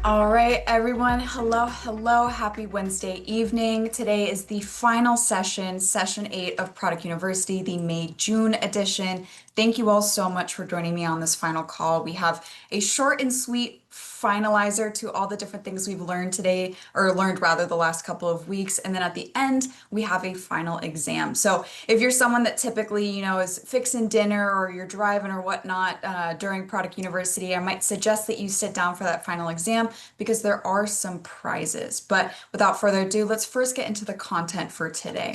All right, everyone. Hello, hello. Happy Wednesday evening. Today is the final session, session 8 of Product University, the May-June edition. Thank you all so much for joining me on this final call. We have a short and sweet finalizer to all the different things we've learned today, or learned rather the last couple of weeks. And then at the end, we have a final exam. So if you're someone that typically, is fixing dinner or you're driving or whatnot during Product University, I might suggest that you sit down for that final exam because there are some prizes. But without further ado, let's first get into the content for today.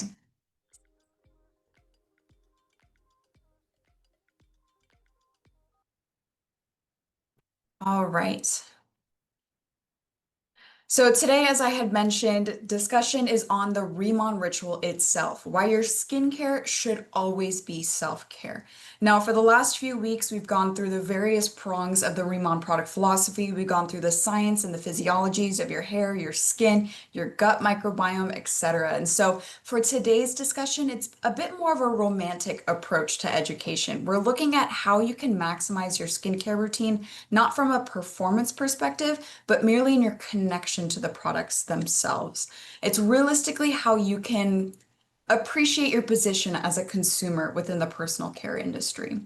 All right. So today, as I had mentioned, discussion is on the Riemann ritual itself, why your skincare should always be self-care. Now, for the last few weeks, we've gone through the various prongs of the Riemann product philosophy. We've gone through the science and the physiologies of your hair, your skin, your gut microbiome, etc. And so for today's discussion, it's a bit more of a romantic approach to education. We're looking at how you can maximize your skincare routine, not from a performance perspective, but merely in your connection to the products themselves. It's realistically how you can appreciate your position as a consumer within the personal care industry.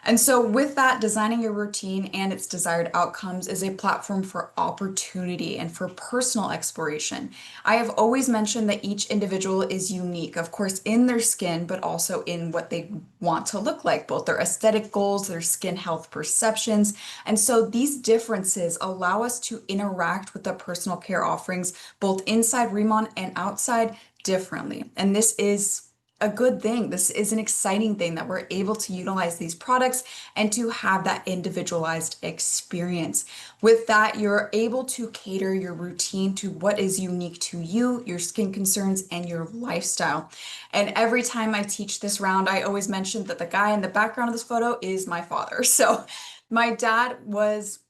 And so, with that, designing your routine and its desired outcomes is a platform for opportunity and for personal exploration. I have always mentioned that each individual is unique, of course, in their skin, but also in what they want to look like, both their aesthetic goals, their skin health perceptions. And so, these differences allow us to interact with the personal care offerings, both inside Riemann and outside, differently. And this is a good thing. This is an exciting thing that we're able to utilize these products and to have that individualized experience. With that, you're able to cater your routine to what is unique to you, your skin concerns, and your lifestyle. And every time I teach this round, I always mention that the guy in the background of this photo is my father. So my dad was,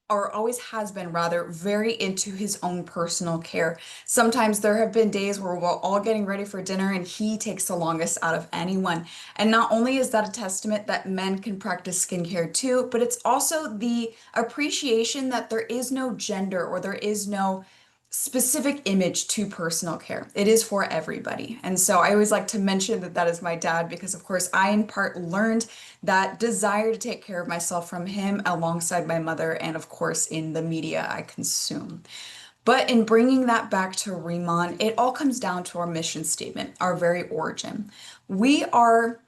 or always has been rather, very into his own personal care. Sometimes there have been days where we're all getting ready for dinner and he takes the longest out of anyone. And not only is that a testament that men can practice skincare too, but it's also the appreciation that there is no gender or there is no specific image to personal care. It is for everybody. And so I always like to mention that that is my dad because, of course, I in part learned that desire to take care of myself from him alongside my mother and, of course, in the media I consume. But in bringing that back to Riemann, it all comes down to our mission statement, our very origin. We are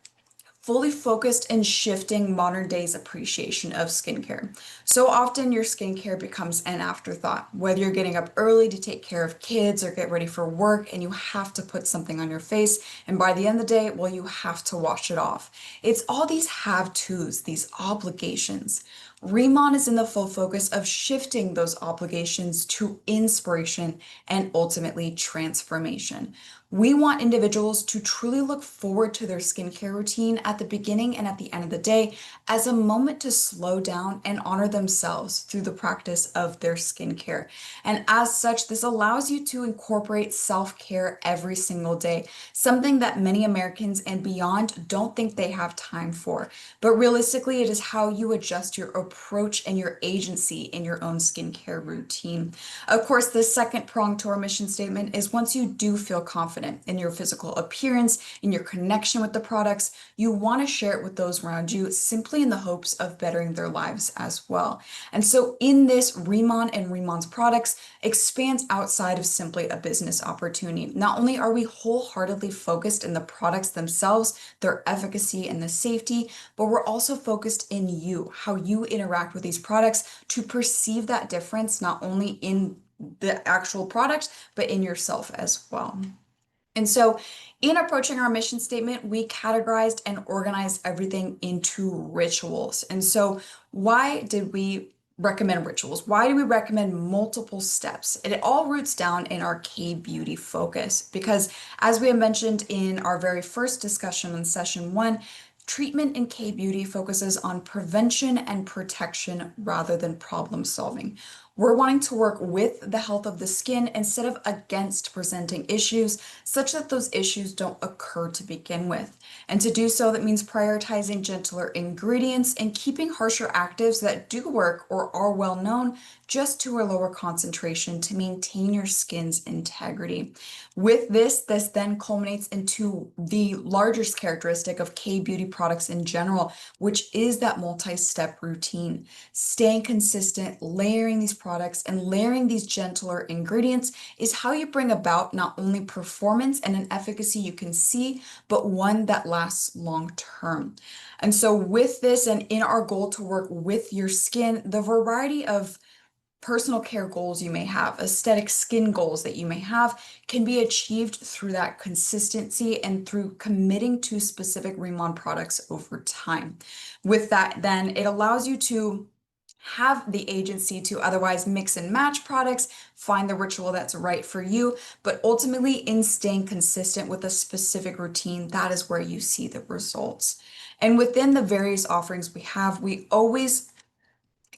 fully focused in shifting modern day's appreciation of skincare. So often your skincare becomes an afterthought, whether you're getting up early to take care of kids or get ready for work and you have to put something on your face. And by the end of the day, well, you have to wash it off. It's all these have-tos, these obligations. Riemann is in the full focus of shifting those obligations to inspiration and ultimately transformation. We want individuals to truly look forward to their skincare routine at the beginning and at the end of the day as a moment to slow down and honor themselves through the practice of their skincare. And as such, this allows you to incorporate self-care every single day, something that many Americans and beyond don't think they have time for. But realistically, it is how you adjust your approach and your agency in your own skincare routine. Of course, the second prong to our mission statement is once you do feel confident in your physical appearance, in your connection with the products, you want to share it with those around you simply in the hopes of bettering their lives as well. And so in this, Riemann and Riemann's products expands outside of simply a business opportunity. Not only are we wholeheartedly focused in the products themselves, their efficacy and the safety, but we're also focused in you, how you interact with these products to perceive that difference, not only in the actual product, but in yourself as well. And so, in approaching our mission statement, we categorized and organized everything into rituals. And so, why did we recommend rituals? Why do we recommend multiple steps? It all roots down in our K-beauty focus because, as we have mentioned in our very first discussion in session 1, treatment in K-beauty focuses on prevention and protection rather than problem solving. We're wanting to work with the health of the skin instead of against presenting issues, such that those issues don't occur to begin with. And to do so, that means prioritizing gentler ingredients and keeping harsher actives that do work or are well known just to a lower concentration to maintain your skin's integrity. With this then culminates into the largest characteristic of K-beauty products in general, which is that multi-step routine. Staying consistent, layering these products, and layering these gentler ingredients is how you bring about not only performance and an efficacy you can see, but one that lasts long term. And so with this and in our goal to work with your skin, the variety of personal care goals you may have, aesthetic skin goals that you may have, can be achieved through that consistency and through committing to specific Remon products over time. With that, then it allows you to have the agency to otherwise mix and match products, find the ritual that's right for you, but ultimately in staying consistent with a specific routine, that is where you see the results. And within the various offerings we have, we always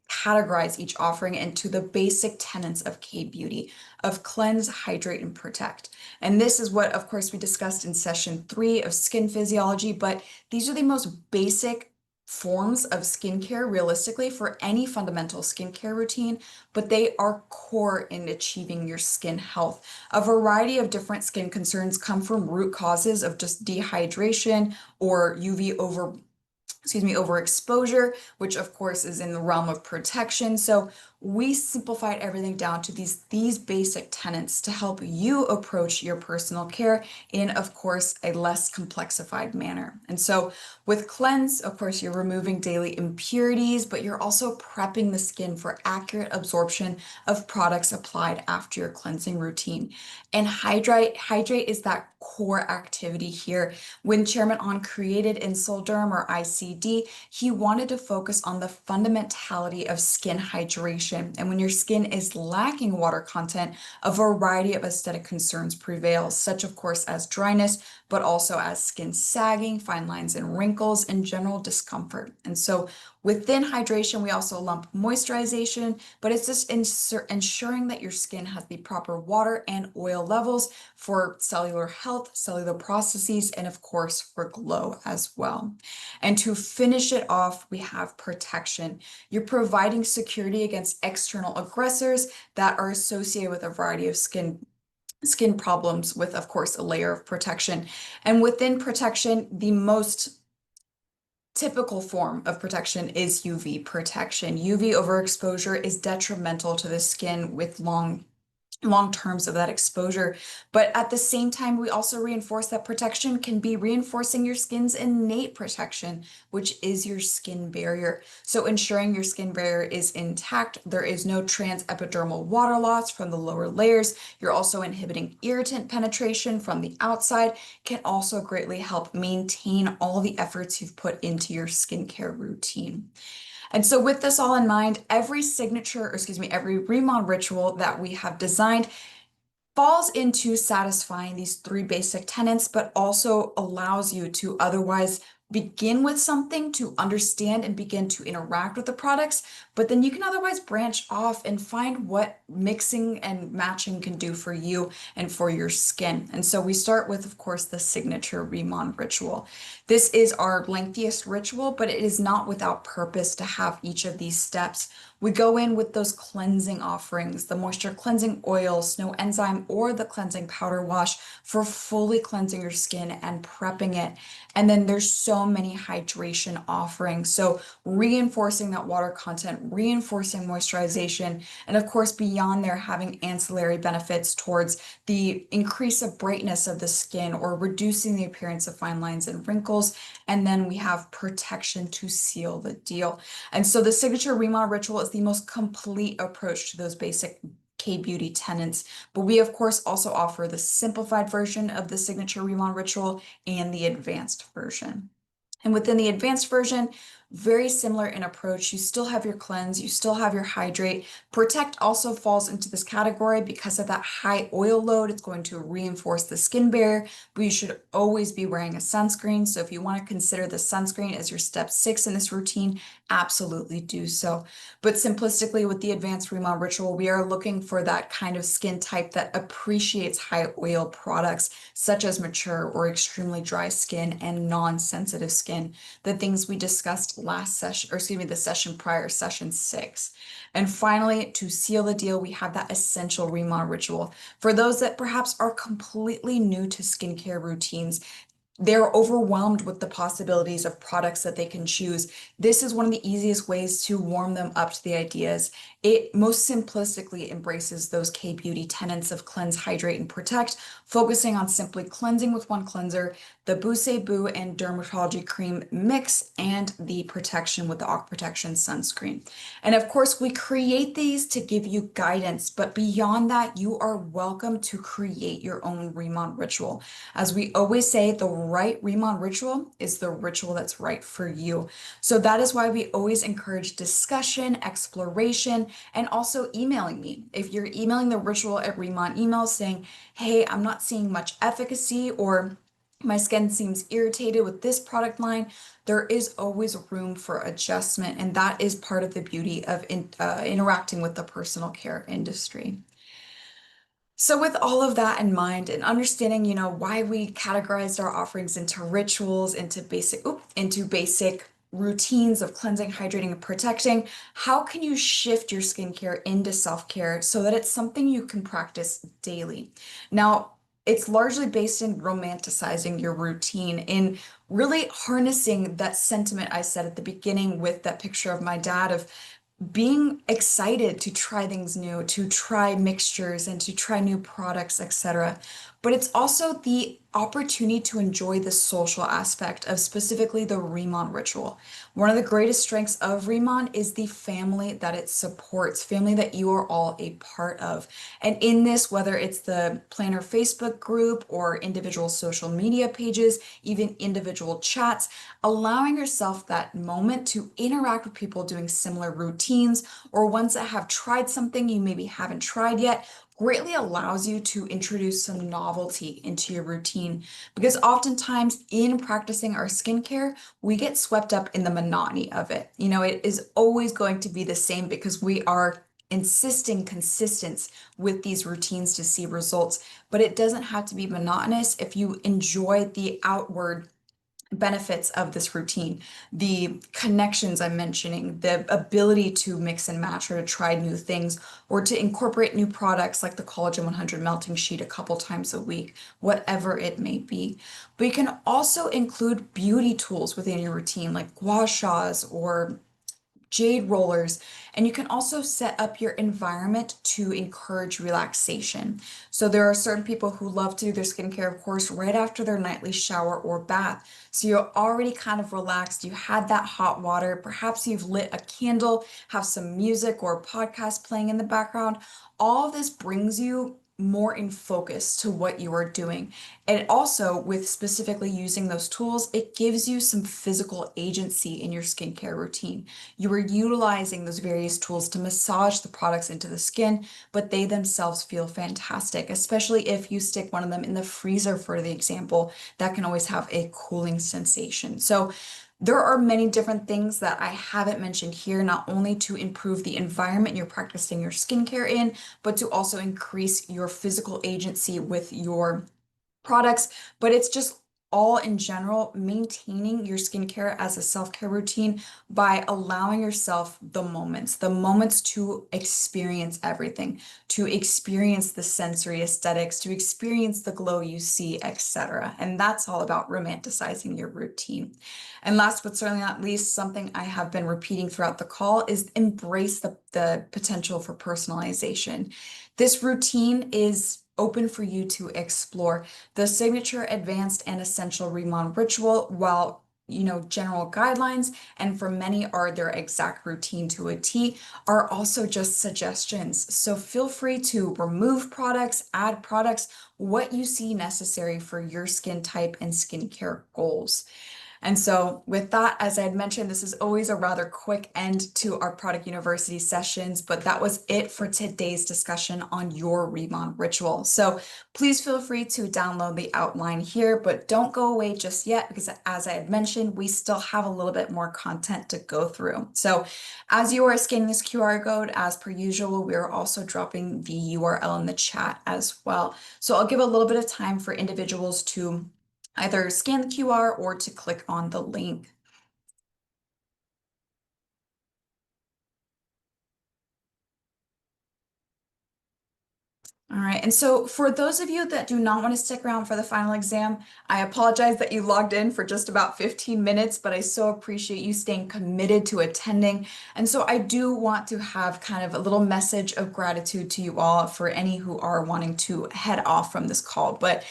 categorize each offering into the basic tenets of K-beauty of cleanse, hydrate, and protect. And this is what, of course, we discussed in session 3 of skin physiology, but these are the most basic forms of skincare realistically for any fundamental skincare routine, but they are core in achieving your skin health. A variety of different skin concerns come from root causes of just dehydration or overexposure, which of course is in the realm of protection. So we simplified everything down to these basic tenets to help you approach your personal care in, of course, a less complexified manner. And so with cleanse, of course, you're removing daily impurities, but you're also prepping the skin for accurate absorption of products applied after your cleansing routine. And hydrate is that core activity here. When Chairman On created Insulderm or ICD, he wanted to focus on the fundamentality of skin hydration. And when your skin is lacking water content, a variety of aesthetic concerns prevail, such of course as dryness, but also as skin sagging, fine lines and wrinkles, and general discomfort. And so within hydration, we also lump moisturization, but it's just ensuring that your skin has the proper water and oil levels for cellular health, cellular processes, and of course for glow as well. And to finish it off, we have protection. You're providing security against external aggressors that are associated with a variety of skin problems with, of course, a layer of protection. And within protection, the most typical form of protection is UV protection. UV overexposure is detrimental to the skin with long terms of that exposure. But at the same time, we also reinforce that protection can be reinforcing your skin's innate protection, which is your skin barrier. So ensuring your skin barrier is intact, there is no transepidermal water loss from the lower layers. You're also inhibiting irritant penetration from the outside, can also greatly help maintain all the efforts you've put into your skincare routine. And so with this all in mind, every Remon ritual that we have designed falls into satisfying these 3 basic tenets, but also allows you to otherwise begin with something to understand and begin to interact with the products, but then you can otherwise branch off and find what mixing and matching can do for you and for your skin. And so we start with, of course, the signature Remon ritual. This is our lengthiest ritual, but it is not without purpose to have each of these steps. We go in with those cleansing offerings, the moisture cleansing oil, snow enzyme, or the cleansing powder wash for fully cleansing your skin and prepping it. And then there's so many hydration offerings. So reinforcing that water content, reinforcing moisturization, and of course, beyond there, having ancillary benefits towards the increase of brightness of the skin or reducing the appearance of fine lines and wrinkles. And then we have protection to seal the deal. And so the signature Remon ritual is the most complete approach to those basic K-beauty tenets, but we of course also offer the simplified version of the signature Remon ritual and the advanced version. And within the advanced version, very similar in approach. You still have your cleanse, you still have your hydrate. Protect also falls into this category because of that high oil load. It's going to reinforce the skin barrier, but you should always be wearing a sunscreen. So if you want to consider the sunscreen as your step 6 in this routine, absolutely do so. But simplistically, with the advanced remodel ritual, we are looking for that kind of skin type that appreciates high oil products, such as mature or extremely dry skin and non-sensitive skin, the things we discussed last session, or excuse me, the session prior, session 6. And finally, to seal the deal, we have that essential remodel ritual. For those that perhaps are completely new to skincare routines, they're overwhelmed with the possibilities of products that they can choose. This is one of the easiest ways to warm them up to the ideas. It most simplistically embraces those K-beauty tenets of cleanse, hydrate, and protect, focusing on simply cleansing with one cleanser, the Boo and Dermatology Cream mix, and the protection with the Aqua Protection sunscreen. And of course, we create these to give you guidance, but beyond that, you are welcome to create your own Remon ritual. As we always say, the right Remon ritual is the ritual that's right for you. So that is why we always encourage discussion, exploration, and also emailing me. If you're emailing the ritual at Remon email saying, hey, I'm not seeing much efficacy, or my skin seems irritated with this product line, there is always room for adjustment. And that is part of the beauty of interacting with the personal care industry. So with all of that in mind and understanding, why we categorized our offerings into rituals, into basic routines of cleansing, hydrating, and protecting, how can you shift your skincare into self-care so that it's something you can practice daily? Now, it's largely based in romanticizing your routine, in really harnessing that sentiment I said at the beginning with that picture of my dad, of being excited to try things new, to try mixtures and to try new products, etc. But it's also the opportunity to enjoy the social aspect of specifically the Remon ritual. One of the greatest strengths of Remon is the family that it supports, family that you are all a part of. And in this, whether it's the Planner Facebook group or individual social media pages, even individual chats, allowing yourself that moment to interact with people doing similar routines or ones that have tried something you maybe haven't tried yet, greatly allows you to introduce some novelty into your routine. Because oftentimes in practicing our skincare, we get swept up in the monotony of it. It is always going to be the same because we are insisting consistency with these routines to see results, but it doesn't have to be monotonous if you enjoy the outward benefits of this routine, the connections I'm mentioning, the ability to mix and match or to try new things or to incorporate new products like the Collagen 100 melting sheet a couple times a week, whatever it may be. But you can also include beauty tools within your routine like gua shas or jade rollers, and you can also set up your environment to encourage relaxation. So there are certain people who love to do their skincare, of course, right after their nightly shower or bath. So you're already kind of relaxed. You had that hot water. Perhaps you've lit a candle, have some music or podcast playing in the background. All of this brings you more in focus to what you are doing. And also, with specifically using those tools, it gives you some physical agency in your skincare routine. You are utilizing those various tools to massage the products into the skin, but they themselves feel fantastic, especially if you stick one of them in the freezer, for the example, that can always have a cooling sensation. So there are many different things that I haven't mentioned here, not only to improve the environment you're practicing your skincare in, but to also increase your physical agency with your products. But it's just all in general, maintaining your skincare as a self-care routine by allowing yourself the moments to experience everything, to experience the sensory aesthetics, to experience the glow you see, etc. And that's all about romanticizing your routine. And last but certainly not least, something I have been repeating throughout the call is embrace the potential for personalization. This routine is open for you to explore. The signature, advanced, and essential Remon ritual, while general guidelines, and for many are their exact routine to a T, are also just suggestions. So feel free to remove products, add products, what you see necessary for your skin type and skincare goals. And so with that, as I had mentioned, this is always a rather quick end to our Product University sessions, but that was it for today's discussion on your Riemann ritual. So please feel free to download the outline here, but don't go away just yet because as I had mentioned, we still have a little bit more content to go through. So as you are scanning this QR code, as per usual, we are also dropping the URL in the chat as well. So I'll give a little bit of time for individuals to either scan the QR or to click on the link. All right, and so for those of you that do not want to stick around for the final exam, I apologize that you logged in for just about 15 minutes, but I so appreciate you staying committed to attending. And so I do want to have kind of a little message of gratitude to you all for any who are wanting to head off from this call. But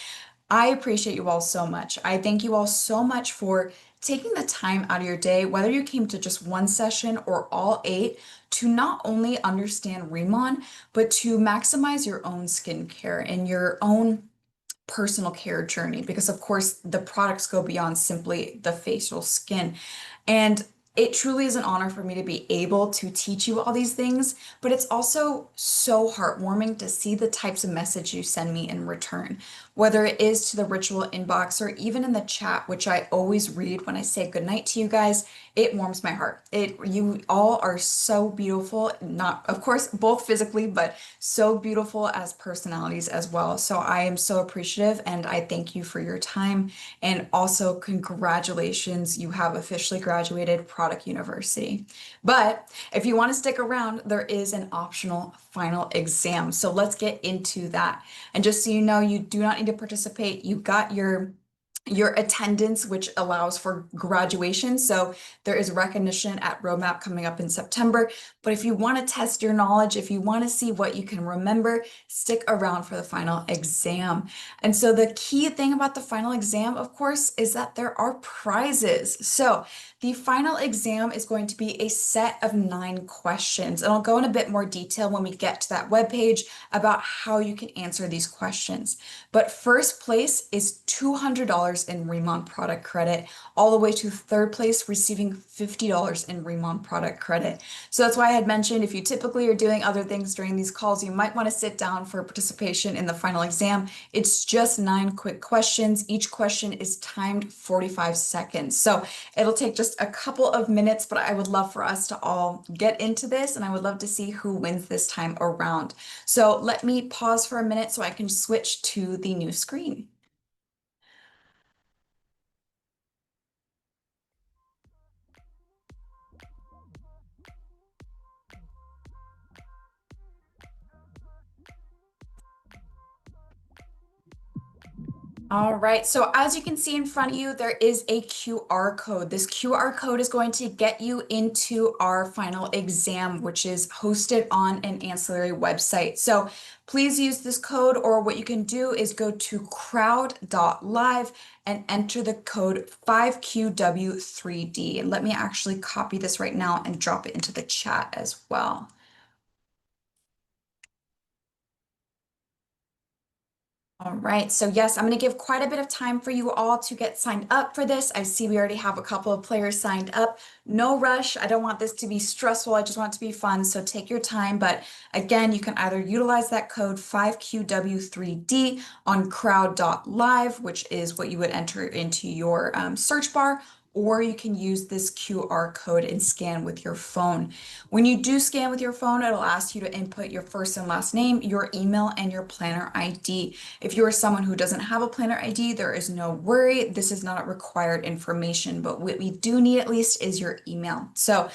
I appreciate you all so much. I thank you all so much for taking the time out of your day, whether you came to just one session or all 8, to not only understand Riemann, but to maximize your own skincare and your own personal care journey. Because, of course, the products go beyond simply the facial skin. And it truly is an honor for me to be able to teach you all these things, but it's also so heartwarming to see the types of message you send me in return, whether it is to the ritual inbox or even in the chat, which I always read when I say goodnight to you guys. It warms my heart. You all are so beautiful, not, of course, both physically, but so beautiful as personalities as well. So I am so appreciative and I thank you for your time. And also, congratulations, you have officially graduated Product University. But if you want to stick around, there is an optional final exam. So let's get into that. And just so you know, you do not need to participate. You got your attendance, which allows for graduation. So there is recognition at Roadmap coming up in September. But if you want to test your knowledge, if you want to see what you can remember, stick around for the final exam. And so the key thing about the final exam, of course, is that there are prizes. So the final exam is going to be a set of 9 questions. And I'll go in a bit more detail when we get to that webpage about how you can answer these questions. But first place is $200 in Riemann product credit, all the way to third place receiving $50 in Riemann product credit. So that's why I had mentioned if you typically are doing other things during these calls, you might want to sit down for participation in the final exam. It's just 9 quick questions. Each question is timed 45 seconds. So it'll take just a couple of minutes, but I would love for us to all get into this and I would love to see who wins this time around. So let me pause for a minute so I can switch to the new screen. All right, so as you can see in front of you, there is a QR code. This QR code is going to get you into our final exam, which is hosted on an ancillary website. So please use this code, or what you can do is go to crowd.live and enter the code 5QW3D. And let me actually copy this right now and drop it into the chat as well. All right, so yes, I'm going to give quite a bit of time for you all to get signed up for this. I see we already have a couple of players signed up. No rush. I don't want this to be stressful. I just want it to be fun. So take your time. But again, you can either utilize that code 5QW3D on crowd.live, which is what you would enter into your search bar, or you can use this QR code and scan with your phone. When you do scan with your phone, it'll ask you to input your first and last name, your email, and your planner ID. If you are someone who doesn't have a planner ID, there is no worry. This is not required information, but what we do need at least is your email. So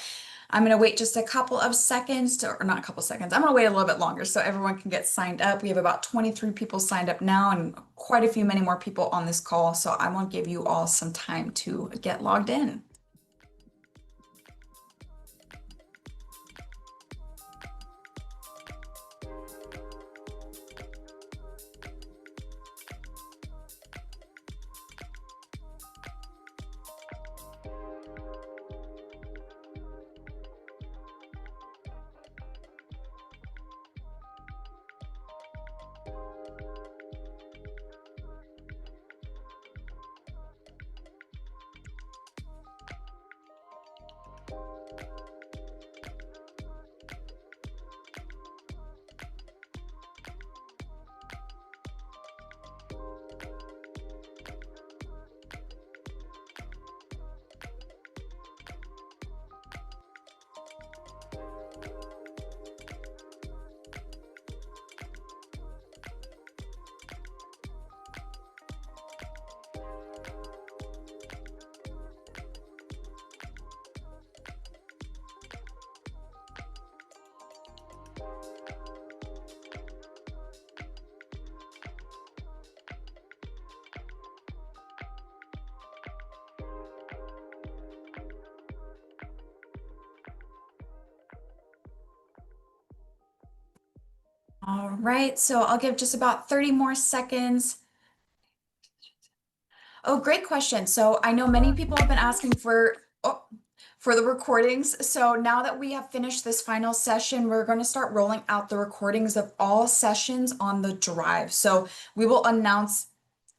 I'm going to wait just a couple of seconds or not a couple seconds. I'm going to wait a little bit longer so everyone can get signed up. We have about 23 people signed up now and quite a few many more people on this call. So I want to give you all some time to get logged in. All right, so I'll give just about 30 more seconds. Oh, great question. So I know many people have been asking for the recordings. So now that we have finished this final session, we're going to start rolling out the recordings of all sessions on the drive. So we will announce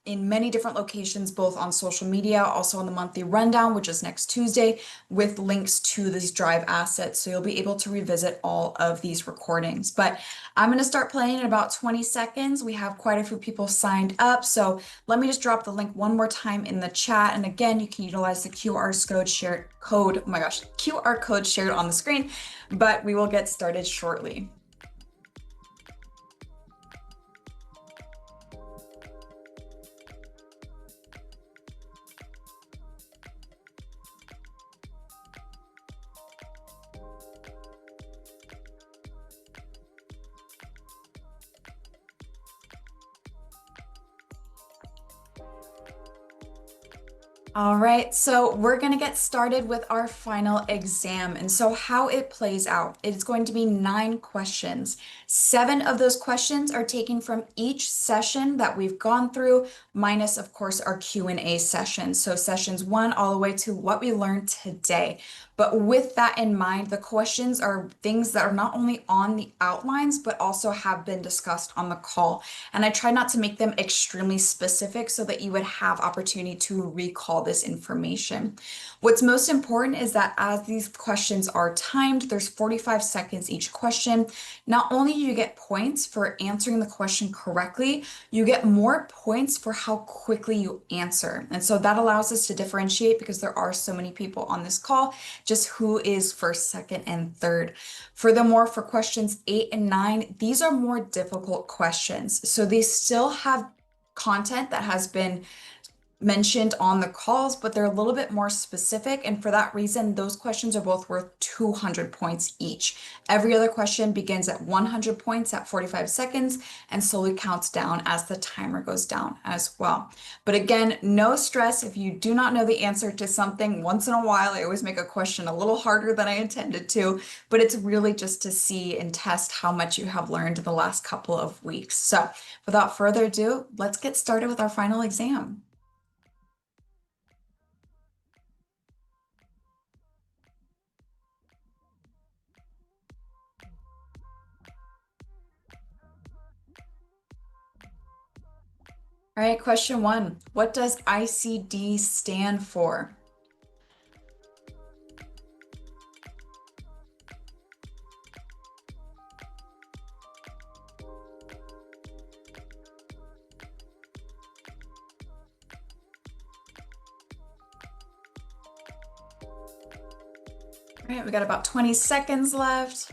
in many different locations, both on social media, also on the monthly rundown, which is next Tuesday, with links to this drive asset. So you'll be able to revisit all of these recordings. But I'm going to start playing in about 20 seconds. We have quite a few people signed up. So let me just drop the link one more time in the chat. And again, you can utilize the oh my gosh, QR code shared on the screen, but we will get started shortly. All right, so we're going to get started with our final exam. And so, how it plays out, it's going to be 9 questions. 7 of those questions are taken from each session that we've gone through, minus, of course, our Q&A session. So, sessions 1 all the way to what we learned today. But with that in mind, the questions are things that are not only on the outlines, but also have been discussed on the call. And I try not to make them extremely specific so that you would have opportunity to recall this information. What's most important is that as these questions are timed, there's 45 seconds each question. Not only do you get points for answering the question correctly, you get more points for how quickly you answer. And so that allows us to differentiate because there are so many people on this call, just who is first, second, and third. Furthermore, for questions 8 and 9, these are more difficult questions. So they still have content that has been mentioned on the calls, but they're a little bit more specific. And for that reason, those questions are both worth 200 points each. Every other question begins at 100 points at 45 seconds and slowly counts down as the timer goes down as well. But again, no stress if you do not know the answer to something. Once in a while, I always make a question a little harder than I intended to, but it's really just to see and test how much you have learned in the last couple of weeks. So without further ado, let's get started with our final exam. All right, question 1. What does ICD stand for? All right, we got about 20 seconds left.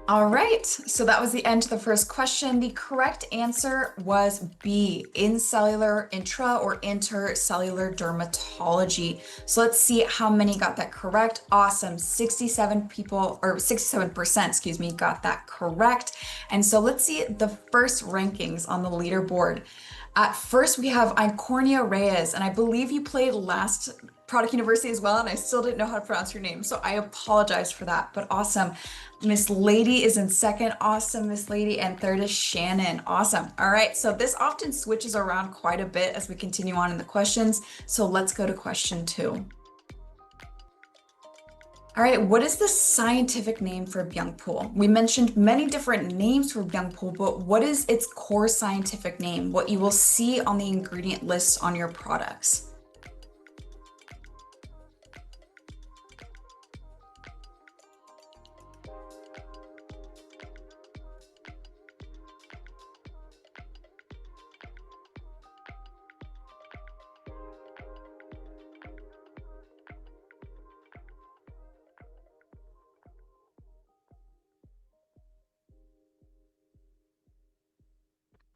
All right, so that was the end to the first question. The correct answer was B, incellular, intra or intercellular dermatology. So let's see how many got that correct. Awesome, 67 people, or 67%, excuse me, got that correct. And so let's see the first rankings on the leaderboard. At first, we have Icornia Reyes, and I believe you played last Product University as well, and I still didn't know how to pronounce your name, so I apologize for that, but awesome. Miss Lady is in second. Awesome, Miss Lady. And third is Shannon. Awesome. All right, so this often switches around quite a bit as we continue on in the questions. So let's go to question 2. All right, what is the scientific name for Byungpool? We mentioned many different names for Byungpool, but what is its core scientific name? What you will see on the ingredient list on your products?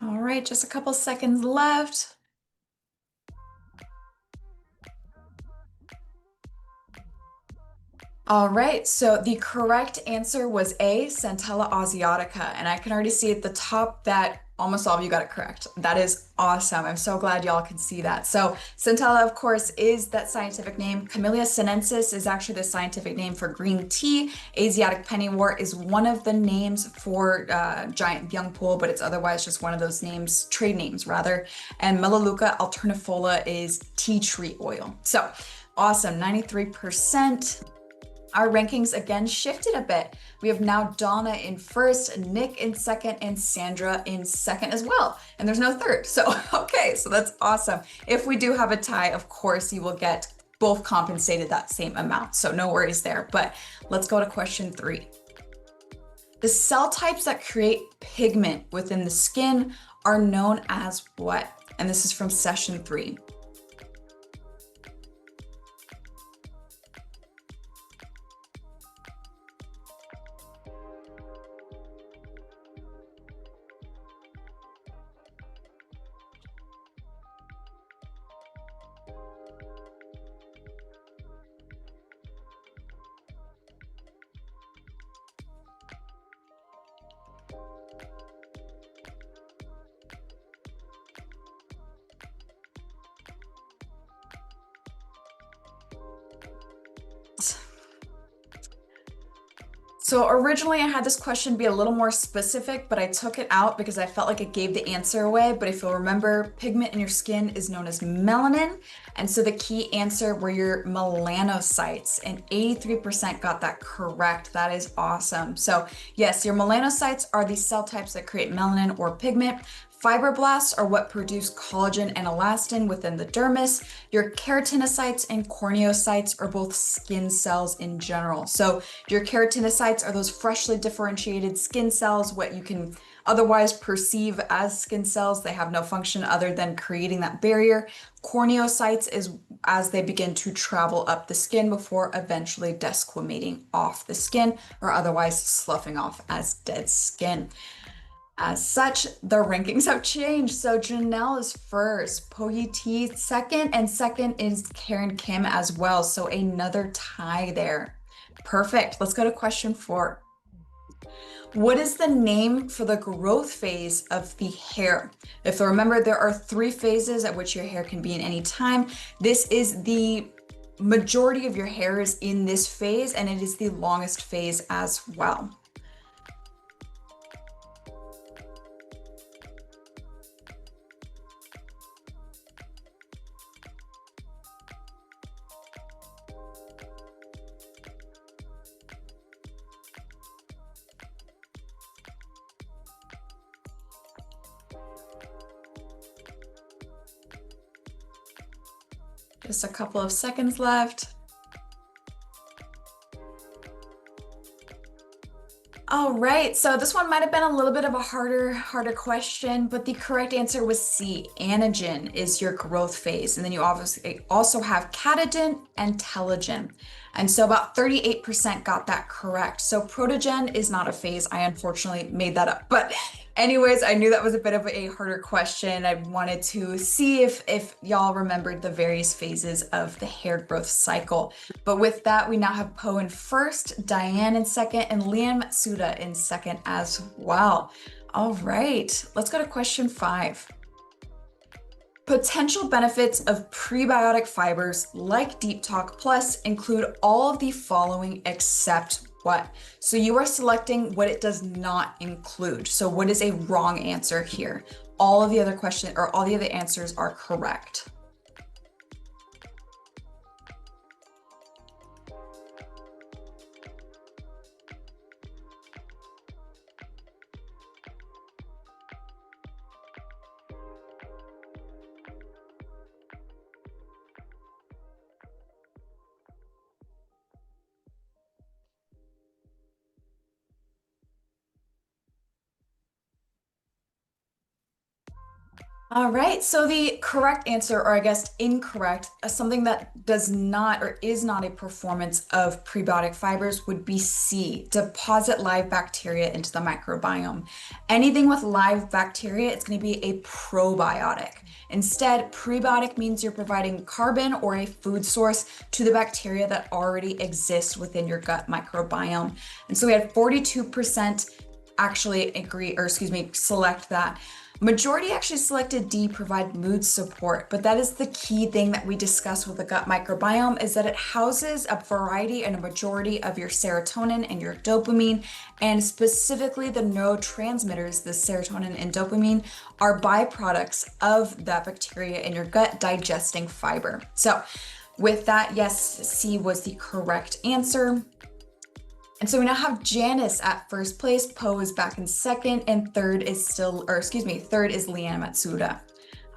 All right, just a couple seconds left. All right, so the correct answer was A, Centella asiatica, and I can already see at the top that almost all of you got it correct. That is awesome. I'm so glad y'all can see that. So Centella, of course, is that scientific name. Camellia sinensis is actually the scientific name for green tea. Asiatic pennywort is one of the names for giant young pool, but it's otherwise just one of those names, trade names rather. And Melaleuca alternifolia is tea tree oil. So awesome, 93%. Our rankings again shifted a bit. We have now Donna in first, Nick in second, and Sandra in second as well. And there's no third. So, okay, so that's awesome. If we do have a tie, of course, you will get both compensated that same amount. So no worries there. But let's go to question 3. The cell types that create pigment within the skin are known as what? And this is from session 3. So originally I had this question be a little more specific, but I took it out because I felt like it gave the answer away. But if you'll remember, pigment in your skin is known as melanin. And so the key answer were your melanocytes, and 83% got that correct. That is awesome. So yes, your melanocytes are the cell types that create melanin or pigment. Fibroblasts are what produce collagen and elastin within the dermis. Your keratinocytes and corneocytes are both skin cells in general. So your keratinocytes are those freshly differentiated skin cells, what you can otherwise perceive as skin cells. They have no function other than creating that barrier. Corneocytes is as they begin to travel up the skin before eventually desquamating off the skin or otherwise sloughing off as dead skin. As such, the rankings have changed. So Janelle is first, Poyi T second, and second is Karen Kim as well. So another tie there. Perfect. Let's go to question 4. What is the name for the growth phase of the hair? If you remember, there are 3 phases at which your hair can be in any time. This is the majority of your hair is in this phase, and it is the longest phase as well. Just a couple of seconds left. All right, so this one might have been a little bit of a harder question, but the correct answer was C. Anagen is your growth phase. And then you obviously also have catagen and telogen. And so about 38% got that correct. So protogen is not a phase. I unfortunately made that up. But anyways, I knew that was a bit of a harder question. I wanted to see if y'all remembered the various phases of the hair growth cycle. But with that, we now have Poe in first, Diane in second, and Liam Suda in second as well. All right, let's go to question 5. Potential benefits of prebiotic fibers like Deep Talk Plus include all of the following except what? So you are selecting what it does not include. So what is a wrong answer here? All of the other questions or all the other answers are correct. All right, so the correct answer, or I guess incorrect, something that does not or is not a performance of prebiotic fibers would be C, deposit live bacteria into the microbiome. Anything with live bacteria, it's going to be a probiotic. Instead, prebiotic means you're providing carbon or a food source to the bacteria that already exist within your gut microbiome. And so we had 42% actually agree, or excuse me, select that. Majority actually selected D, provide mood support, but that is the key thing that we discuss with the gut microbiome is that it houses a variety and a majority of your serotonin and your dopamine, and specifically the neurotransmitters, the serotonin and dopamine, are byproducts of that bacteria in your gut digesting fiber. So with that, yes, C was the correct answer. And so we now have Janice at first place, Poe is back in second, and third is Leanne Matsuda.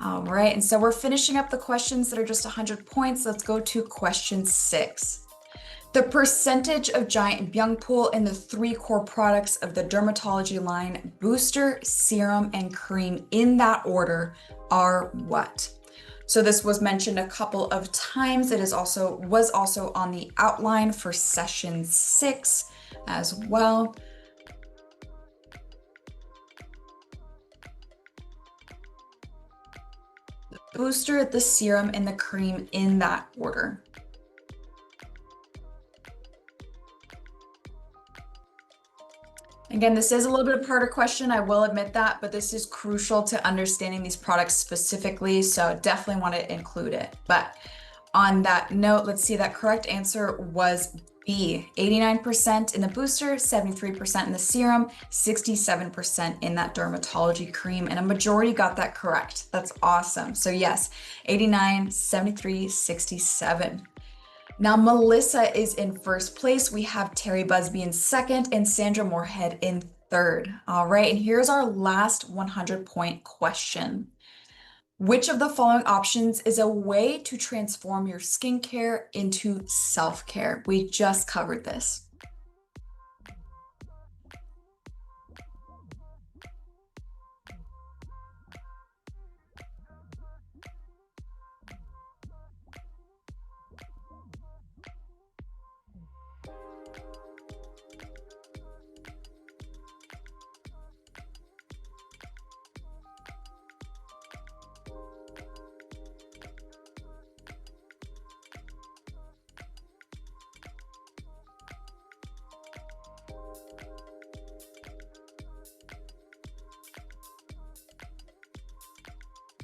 All right, and so we're finishing up the questions that are just 100 points. Let's go to question 6. The percentage of Giant Byung Pool in the 3 core products of the dermatology line, booster, serum, and cream in that order are what? So this was mentioned a couple of times. It was also on the outline for session 6 as well. The booster, the serum, and the cream in that order. Again, this is a little bit of a harder question, I will admit that, but this is crucial to understanding these products specifically, so definitely want to include it. But on that note, let's see, that correct answer was B, 89% in the booster, 73% in the serum, 67% in that dermatology cream, and a majority got that correct. That's awesome. So yes, 89, 73, 67. Now, Melissa is in first place. We have Terry Busby in second and Sandra Moorhead in third. All right, and here's our last 100-point question. Which of the following options is a way to transform your skincare into self-care? We just covered this.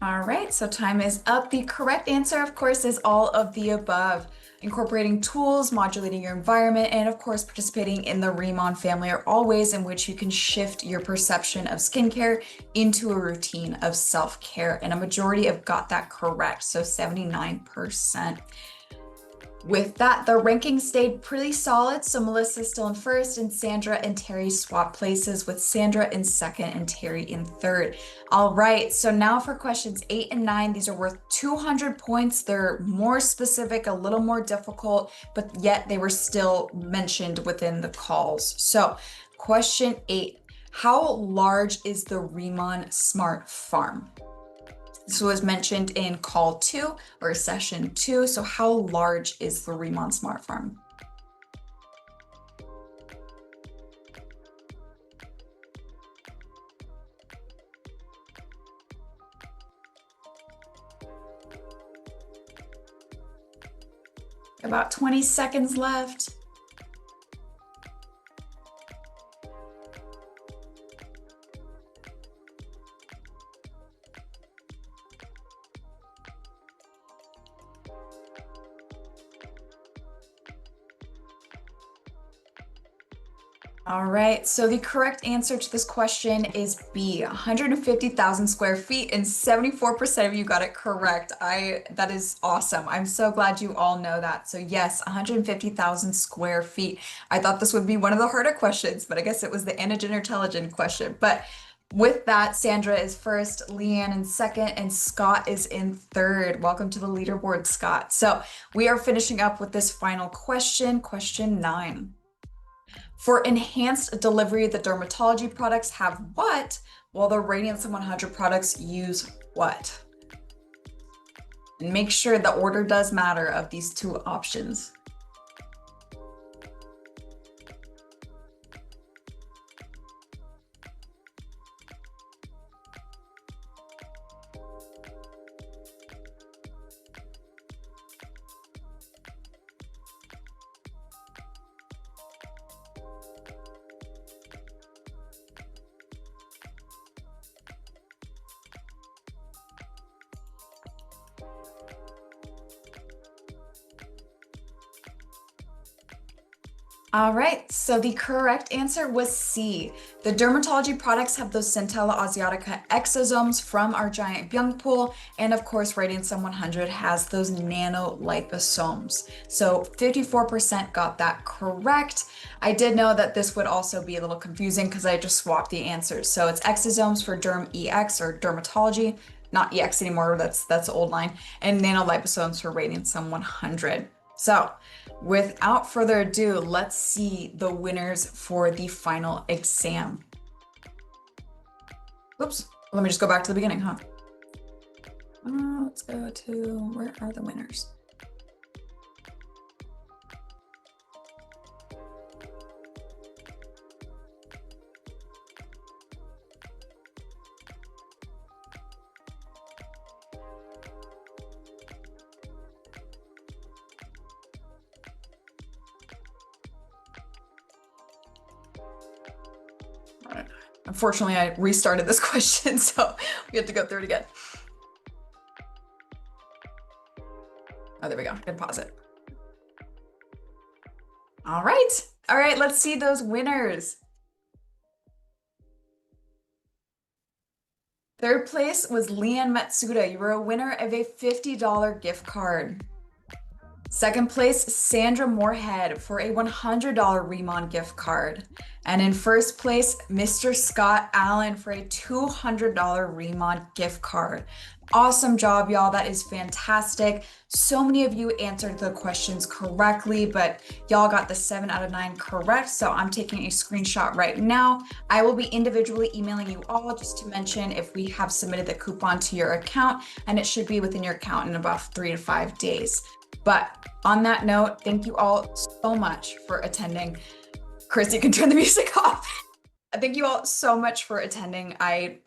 All right, so time is up. The correct answer, of course, is all of the above. Incorporating tools, modulating your environment, and of course, participating in the Rheemon family are all ways in which you can shift your perception of skincare into a routine of self-care. And a majority have got that correct, so 79%. With that, the ranking stayed pretty solid. So Melissa's still in first and Sandra and Terry swap places with Sandra in second and Terry in third. All right, so now for questions 8 and 9, these are worth 200 points. They're more specific, a little more difficult, but yet they were still mentioned within the calls. So question 8, how large is the Rheemon Smart Farm? This was mentioned in call 2 or session 2. So how large is the Rheemon Smart Farm? About 20 seconds left. All right, so the correct answer to this question is B, 150,000 square feet, and 74% of you got it correct. That is awesome. I'm so glad you all know that. So yes, 150,000 square feet. I thought this would be one of the harder questions, but I guess it was the antigen or telogen question. But with that, Sandra is first, Leanne in second, and Scott is in third. Welcome to the leaderboard, Scott. So we are finishing up with this final question, question 9. For enhanced delivery, the dermatology products have what, while the Radiance 100 products use what? And make sure the order does matter of these two options. All right, so the correct answer was C. The dermatology products have those Centella asiatica exosomes from our giant Byung pool, and of course, Radiance 100 has those nanoliposomes. So 54% got that correct. I did know that this would also be a little confusing because I just swapped the answers. So it's exosomes for Derm EX or dermatology, not EX anymore, that's the old line, and nanoliposomes for Radiance 100. So without further ado, let's see the winners for the final exam. Oops, let me just go back to the beginning, huh? Let's go to, where are the winners? All right. Unfortunately, I restarted this question, so we have to go through it again. Oh, there we go. Good, pause it. All right. All right, let's see those winners. Third place was Leanne Matsuda. You were a winner of a $50 gift card. Second place, Sandra Moorhead for a $100 Remon gift card. And in first place, Mr. Scott Allen for a $200 Remon gift card. Awesome job, y'all. That is fantastic. So many of you answered the questions correctly, but y'all got the 7 out of 9 correct. So I'm taking a screenshot right now. I will be individually emailing you all just to mention if we have submitted the coupon to your account, and it should be within your account in about 3 to 5 days. But on that note, thank you all so much for attending. Chris, you can turn the music off. Thank you all so much for attending. I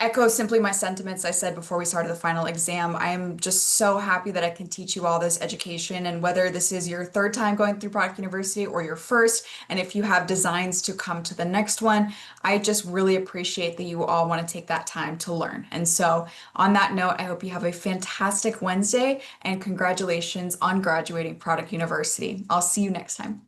echo simply my sentiments I said before we started the final exam. I am just so happy that I can teach you all this education, and whether this is your third time going through Product University or your first, and if you have designs to come to the next one, I just really appreciate that you all want to take that time to learn. And so on that note, I hope you have a fantastic Wednesday, and congratulations on graduating Product University. I'll see you next time.